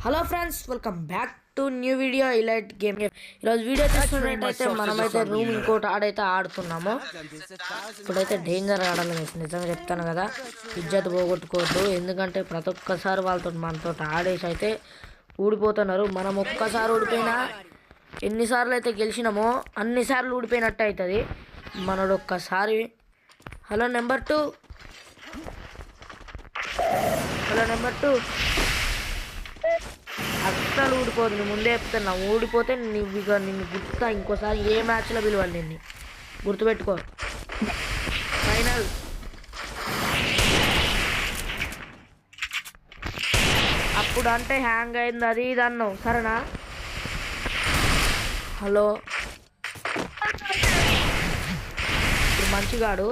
Hello friends, welcome back to new video elite game. ఈరోజు video చూస్తున్నట్టయితే మనమైతే room ఇంకోటి ఆడైతే ఆడుతున్నాము. ఇప్పుడైతే డేంజర్ ఆడాలి. నిజంగా చెప్తాను కదా, ఇజ్జత్ పోగొట్టుకోవద్దు. ఎందుకంటే ప్రతి ఒక్కసారి వాళ్ళతో మనతో ఆడేసి అయితే ఊడిపోతున్నారు. మనం ఒక్కసారి ఊడిపోయినా ఎన్నిసార్లు అయితే గెలిచినామో అన్నిసార్లు ఊడిపోయినట్టు అవుతుంది. మనోడు ఒక్కసారి హలో నెంబర్ 2 అస్సలు ఊడిపోదు. నేను ముందే చెప్తున్నా, ఊడిపోతే నిన్ను గుర్తా ఇంకోసారి ఏ మ్యాచ్లో పిలవాలి. నిన్ను గుర్తుపెట్టుకో. ఫైనల్ అప్పుడు అంటే హ్యాంగ్ అయింది అది ఇది అన్నావు, సరేనా? హలో, ఇప్పుడు మంచిగాడు.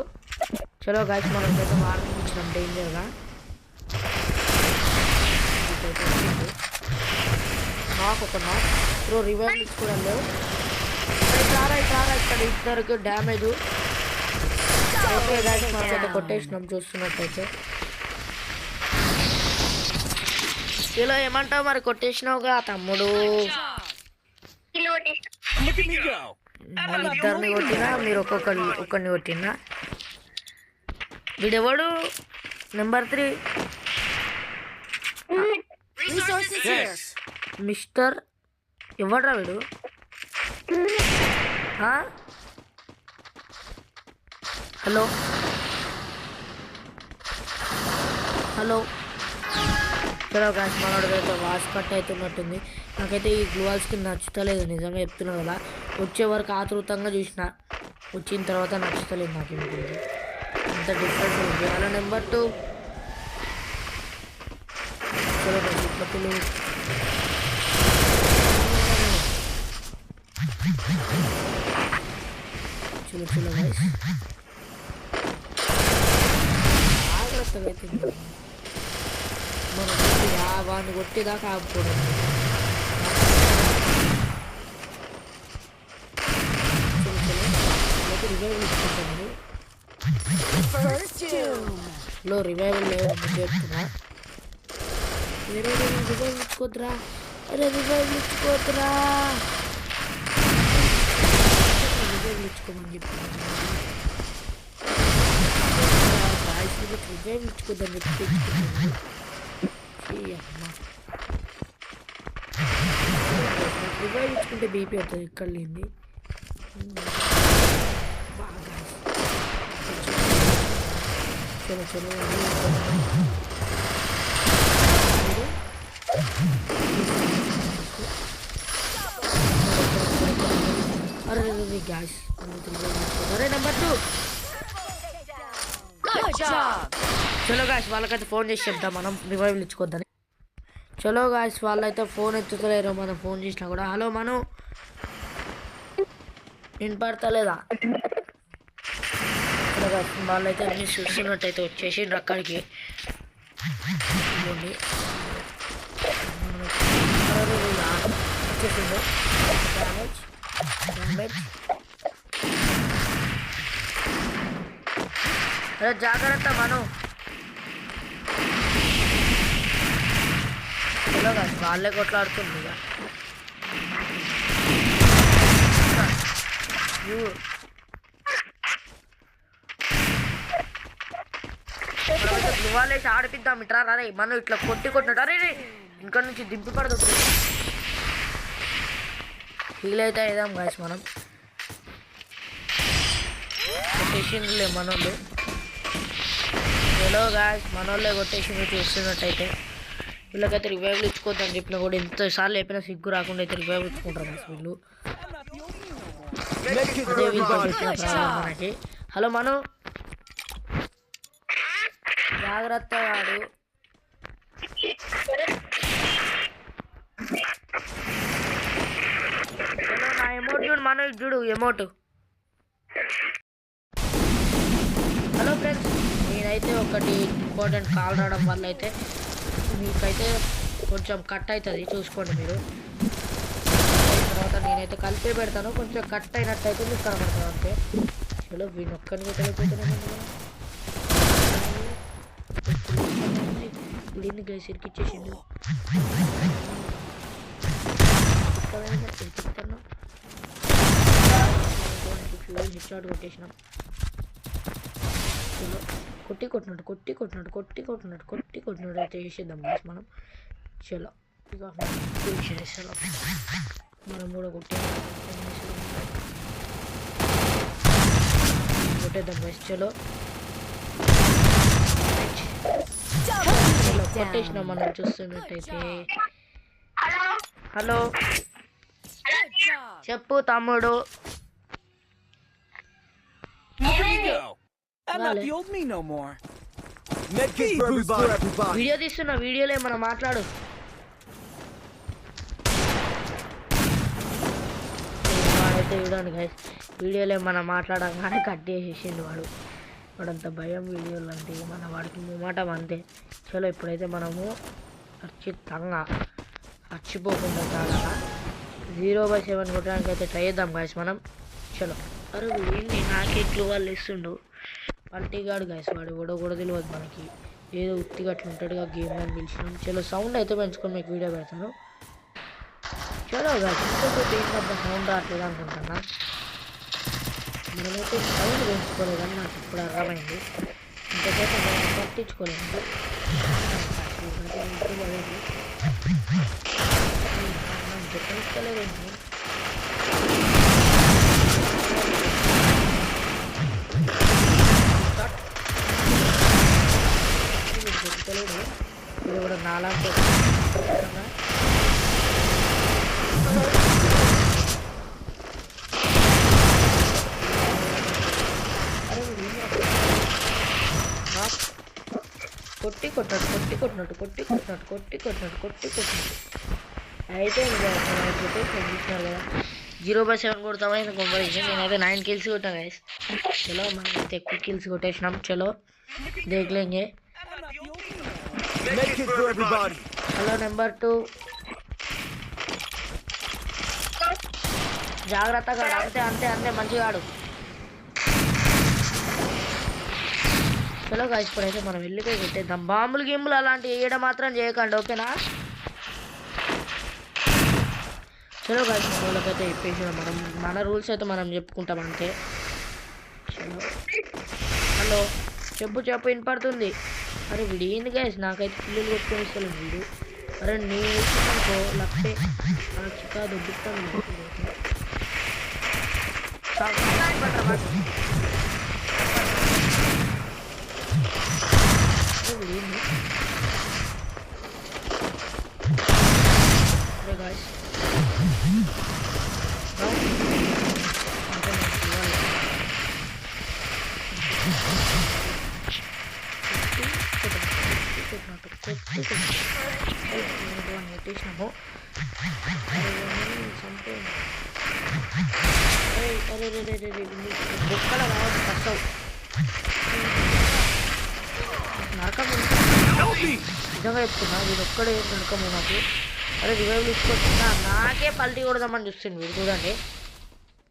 చలో గాయస్, మనం అయితే వార్నింగ్ ఇచ్చినాం డేంజర్గా. నాకు ఒక నాక్ ఇప్పుడు రివైవ్ ఇచ్చుకోవడం లేవు. చాలా ఇక్కడ ఇద్దరికి డ్యామేజ్. ఓకే గాయస్, మనకైతే కొట్టేసినాం చూస్తున్నట్టయితే. ఇలా ఏమంటావు మరి? కొట్టేసినావుగా తమ్ముడు. ఇద్దరిని కొట్టినా, మీరు ఒక్కరిని కొట్టినా. వీడెవడు? నెంబర్ 3 మిస్టర్ ఎవడ్రా వీడు? హలో చలో గాయస్, మనోడికైతే వాచ్ కట్ అవుతున్నట్టుంది. నాకైతే ఈ గ్లూవాల్ స్కిన్ నచ్చుతలేదు, నిజంగా చెప్తున్నా కదా. వచ్చే వరకు ఆతృతంగా చూసిన, వచ్చిన తర్వాత నచ్చుతలేదు నాకు. ఇంత డిఫరెంట్ ఉంది. హలో నెంబర్ 2 చలో ఇప్పటిలో చలో గైస్, జాగ్రత్తగా అయితే మనం వాడిని కొట్టేదాకా ఆపుకోవడం. రివైవ్ ఇచ్చుకుంటాను. లో రివైవల్ లేవు చెప్తున్నా. వేరే రివైవ్ ఇచ్చుకోద్దురా. రివైవ్ ఇచ్చుకోమని చెప్తున్నా. రివైవ్ ఇచ్చుకోద్దని చెప్పి రివైవ్ ఇచ్చుకుంటే బీపీ అవుతుంది. ఇక్కడ లేని చలో అరే గ్యాస్. అరే నెంబర్ 2 చలో గాయస్, వాళ్ళకైతే ఫోన్ చేసి చెప్తాం మనం రివైవ్ ఇచ్చుకోద్దని. చలో గాయస్, వాళ్ళైతే ఫోన్ ఎత్తుతలేరు మనం ఫోన్ చేసినా కూడా. హలో మను, వినపడతలేదా? వాళ్ళైతే అన్ని చూస్తున్నట్టయితే వచ్చేసి అక్కడికి వచ్చేసిండు. డ్యామేజ్ అరే జాగ్రత్త మను. వాళ్ళే కొట్లాడుతుంది ఇక. వాళ్ళేసి ఆడిపిద్దాం ఇట్రా. అరే మనం ఇట్లా కొట్టినట్టు. అరే ఇంకా నుంచి దింపి పడదు. ఫీల్ అయితే అయిదాం గాయస్. మనం కొట్టేసిండ్రులే మనోళ్ళు. హలో గాయస్, మనోళ్ళే కొట్టేసిండ్రు చూస్తున్నట్టయితే. వీళ్ళకైతే రివైవ్ ఇచ్చుకోవద్దని చెప్పినా కూడా ఎంతసార్లు చెప్పినా సిగ్గు రాకుండా అయితే రివైవ్ ఇచ్చుకుంటారు గాయస్ వీళ్ళు. మనకి హలో మను, జాగ్రత్త వాడు. నా ఎమోట్ చూడు మను, చూడు ఎమోట్. హలో ఫ్రెండ్స్, నేనైతే ఒకటి ఇంపార్టెంట్ కాల్ రావడం వల్ల అయితే మీకైతే కొంచెం కట్ అవుతుంది, చూసుకోండి మీరు. తర్వాత నేనైతే కలిపే పెడతాను, కొంచెం కట్ అయినట్టయితే మీకు కనబడతాను అంతే. చలో వీనొక్కని పెట్టలేకపోతున్నాను. వెళ్ళింది గైస్, ఇరికిచ్చేసిండు. హెడ్ కొట్టేసినాం. కొట్టినట్టు అయితే వేసేద్దాం గైస్ మనం. చలో మనం కూడా కొట్టేద్దాం గైస్. చలో కొట్టేసినాం మనం చూస్తున్నట్టయితే. హలో చెప్పు తమ్ముడు. వీడియో తీస్తున్నా, వీడియోలో ఏమన్నా మాట్లాడు. వాడైతే చూడండి గైస్, వీడియోలో ఏమన్నా మాట్లాడగానే కట్ చేసేసిండు వాడంత భయం వీడియోలు అంటే మన వాడికి మూమాటం అంతే. చలో ఇప్పుడైతే మనము ఖచ్చితంగా మర్చిపోకుండా చాలా 0/7 కొట్టడానికి అయితే ట్రై చేద్దాం గైస్ మనం. చలో అరే ఏంటి నాకే క్లూ వాళ్ళు ఇస్తుండు పంటిగాడు గైస్, వాడు కూడా తెలియదు మనకి, ఏదో ఉత్తిగా అట్లా ఉంటాడుగా గేమ్ అని పిలిచినాం. చలో సౌండ్ అయితే పెంచుకొని మీకు వీడియో పెడతాను. చలో గైస్ ఇంకొకటి ఏంటంటే సౌండ్ రావట్లేదు అనుకుంటున్నా. మనమైతే సౌండ్ పెంచుకోలేదని నాకు ఇప్పుడు అర్థమైంది. ఇంతకైతే మనం పట్టించుకోలేదు. తెలుసుకోలేదండి. ఇది కూడా నాలాంటి కొట్టినట్టు అయితే చూస్తున్నారు కదా 0/7 కొడతామా ఇంత కంపారిజన్. నేనైతే 9 kills కొట్టాను గైస్. చలో మనమైతే ఎక్కువ కిల్స్ కొట్టేసినాం. చలో దేఖ్లేంగే. హలో నెంబర్ 2 జాగ్రత్తగా అంతే మంచిగా ఆడు. చలో గైస్ ఇప్పుడైతే మనం వెళ్ళిపోయి పెట్టేద్దాం. బాంబులు గింబులు అలాంటివి వేయడం మాత్రం చేయకండి, ఓకేనా? చలో గైస్ మన వాళ్ళకైతే చెప్పేసి మన రూల్స్ అయితే మనం చెప్పుకుంటాం అంతే. చలో హలో చెప్పు వినపడుతుంది. అరే వీడు ఏంది గైస్, నాకైతే పిల్లలు కొట్టుకొని ఇస్తాను వీడు. అరే నేను వేసుకున్నానుకో లక్షే చికా దొబ్బిస్తాను. నెట్టేసినాము. బుక్కల రావద్దు కష్టం. నరకం నిజంగా చెప్తున్నా, వీడు ఒక్కడే నరకము నాకు. అరే రివైవ్ తీసుకొచ్చున్నా నాకే పల్టీ కొడదామని చూస్తుంది వీడు. చూడండి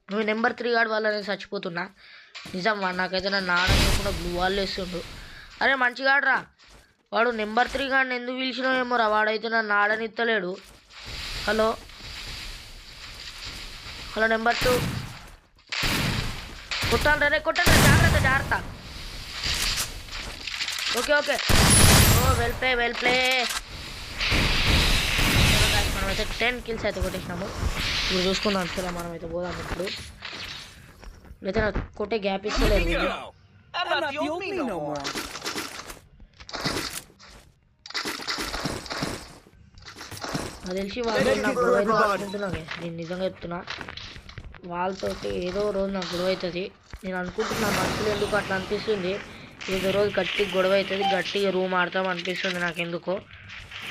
నువ్వు నెంబర్ 3 గార్డ్ వల్ల నేను చచ్చిపోతున్నా. నిజం నాకైతే నన్ను ఆడకుండా బ్లూ వాల్ వేస్తుండు. అరే మంచిగా ఆడరా. వాడు నెంబర్ 3 గాడిని ఎందుకు పిలిచినావేమో రా, వాడైతే నన్ను ఆడనిత్తలేడు. హలో నెంబర్ 2 కొట్టాను జాగ్రత్త. ఓకే ఓ వెల్ ప్లే. మనమైతే 10 kills అయితే కొట్టేసినాము. ఇప్పుడు చూసుకుందాం. చలో మనమైతే పోదాం. ఇప్పుడు అయితే నాకు కొట్టే గ్యాప్ ఇస్తలేదు. నాకు తెలిసి వాళ్ళు నాకు గొడవ అవుతుంది అనుకుంటున్నాను. నేను నిజంగా చెప్తున్నా, వాళ్ళతో ఏదో రోజు నాకు గొడవ అవుతుంది. నేను అనుకుంటున్నా మనుషులు ఎందుకు అట్లా అనిపిస్తుంది, ఏదో రోజు గట్టిగా గొడవ అవుతుంది, గట్టిగా రూమ్ ఆడతాం అనిపిస్తుంది నాకు ఎందుకో.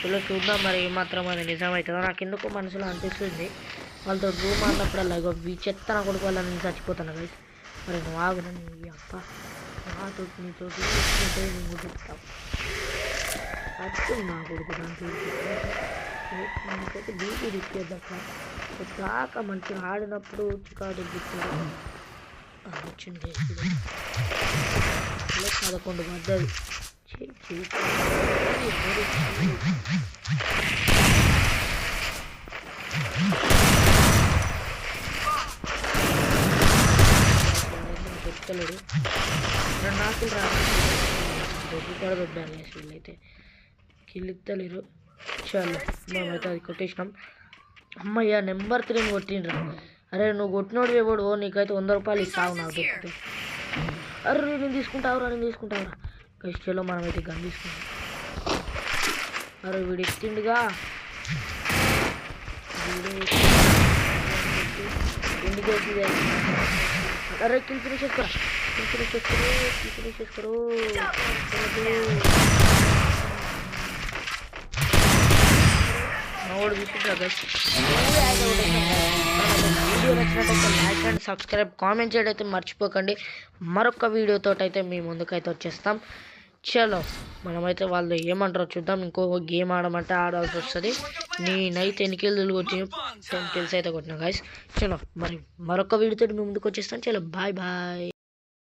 చలో చూద్దాం మరి ఏమాత్రం అది నిజమవుతుందో. నాకు ఎందుకో మనసులో అనిపిస్తుంది వాళ్ళతో రూమ్ ఆడినప్పుడల్లా చెత్త నా కొడుకు వల్ల నేను చచ్చిపోతాను గైస్. మరి నువ్వు ఆగున నీ అప్ప నీతోటి నేను చెప్తావు నా కొడుకు దాంట్లో మనకైతే బీపీ దిక్కేద్దక్క. దాకా మంచిగా ఆడినప్పుడు చికా దిగుతాడు. వచ్చింది 11 పడ్డది. చెప్తలేడు నాకు కూడా దొబ్బాను వీళ్ళైతే కిల్లిత్తలేరు. చాలా మేమైతే అది కొట్టేసినాం. అమ్మయ్య నెంబర్ 3 కొట్టిండ్రా. అరే నువ్వు కొట్టినోడు ఎవడు, నీకైతే 100 రూపాయలు ఇస్తావు నాకు దొరికితే. అరే నేను తీసుకుంటావురా కష్టంలో మనమైతే గన్ తీసుకుంటాం. అరే వీడు ఎత్తిండుగా, ఎందుకు వచ్చింది? అరే కిల్ ఫినిష్ చేసుకోరా. వీడియో నచ్చినట్టయితే లైక్ అండ్ సబ్స్క్రైబ్, కామెంట్ చేయడం అయితే మర్చిపోకండి. మరొక వీడియోతో అయితే మీ ముందుకైతే వచ్చేస్తాం. చలో మనమైతే వాళ్ళు ఏమంటారో చూద్దాం. ఇంకో గేమ్ ఆడమంటే ఆడాల్సి వస్తుంది. నేనైతే ఎన్ని కిల్లు కొట్టి 10 కిల్స్ అయితే కొట్టినా గైస్. చలో మరి మరొక వీడియోతో మీ ముందుకు వచ్చేస్తాను. చలో బాయ్.